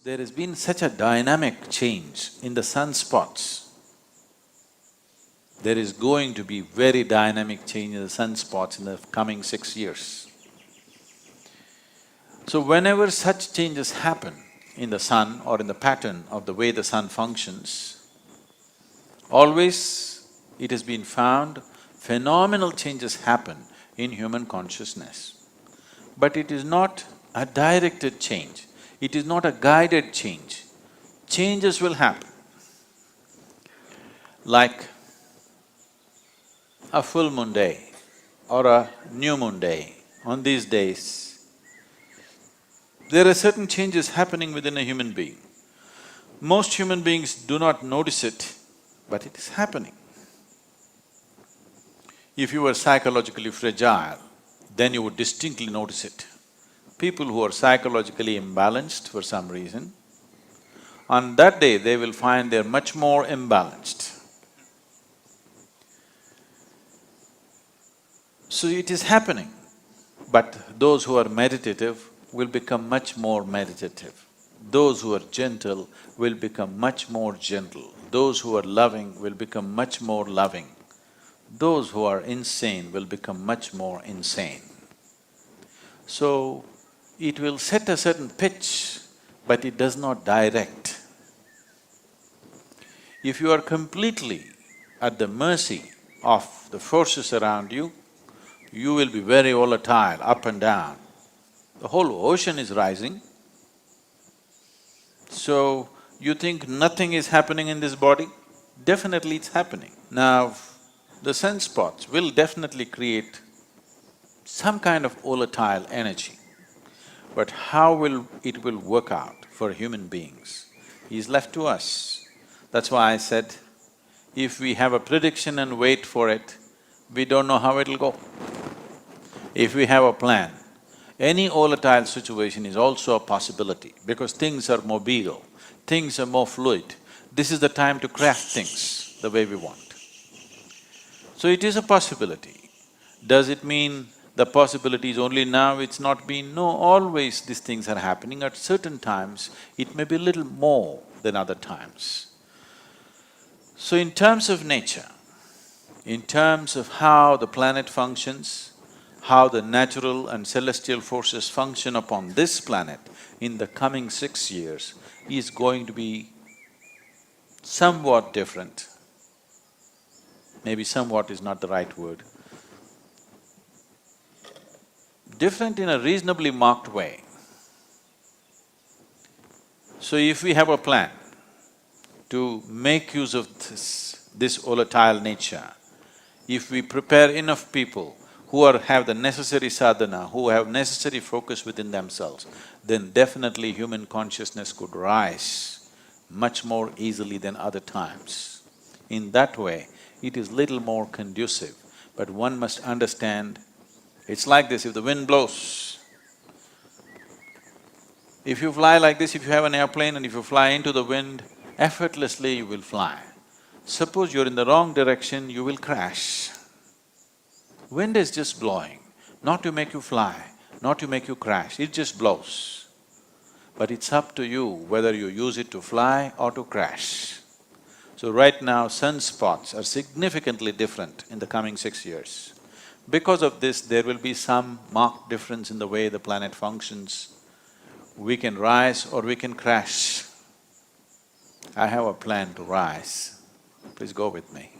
There has been such a dynamic change in the sunspots. There is going to be very dynamic change in the sunspots in the coming 6 years. So whenever such changes happen in the sun or in the pattern of the way the sun functions, always it has been found phenomenal changes happen in human consciousness. But it is not a directed change, it is not a guided change. Changes will happen. Like a full moon day or a new moon day, on these days, there are certain changes happening within a human being. Most human beings do not notice it, but it is happening. If you were psychologically fragile, then you would distinctly notice it. People who are psychologically imbalanced for some reason, on that day they will find they're much more imbalanced. So it is happening, but those who are meditative will become much more meditative. Those who are gentle will become much more gentle. Those who are loving will become much more loving. Those who are insane will become much more insane. So, it will set a certain pitch, but it does not direct. If you are completely at the mercy of the forces around you, you will be very volatile, up and down. The whole ocean is rising. So, you think nothing is happening in this body? Definitely it's happening. Now, the sunspots will definitely create some kind of volatile energy. But how it will work out for human beings is left to us. That's why I said, if we have a prediction and wait for it, we don't know how it'll go. If we have a plan, any volatile situation is also a possibility because things are mobile, things are more fluid. This is the time to craft things the way we want. So it is a possibility. Does it mean the possibility is only now, it's not been? No, always these things are happening. At certain times, it may be a little more than other times. So in terms of nature, in terms of how the planet functions, how the natural and celestial forces function upon this planet in the coming 6 years is going to be somewhat different. Maybe somewhat is not the right word. Different in a reasonably marked way. So if we have a plan to make use of this volatile nature, if we prepare enough people who have the necessary sadhana, who have necessary focus within themselves, then definitely human consciousness could rise much more easily than other times. In that way, it is little more conducive, but one must understand, it's like this, if the wind blows, if you fly like this, if you have an airplane and if you fly into the wind, effortlessly you will fly. Suppose you're in the wrong direction, you will crash. Wind is just blowing, not to make you fly, not to make you crash, it just blows. But it's up to you whether you use it to fly or to crash. So right now, sunspots are significantly different in the coming 6 years. Because of this, there will be some marked difference in the way the planet functions. We can rise or we can crash. I have a plan to rise. Please go with me.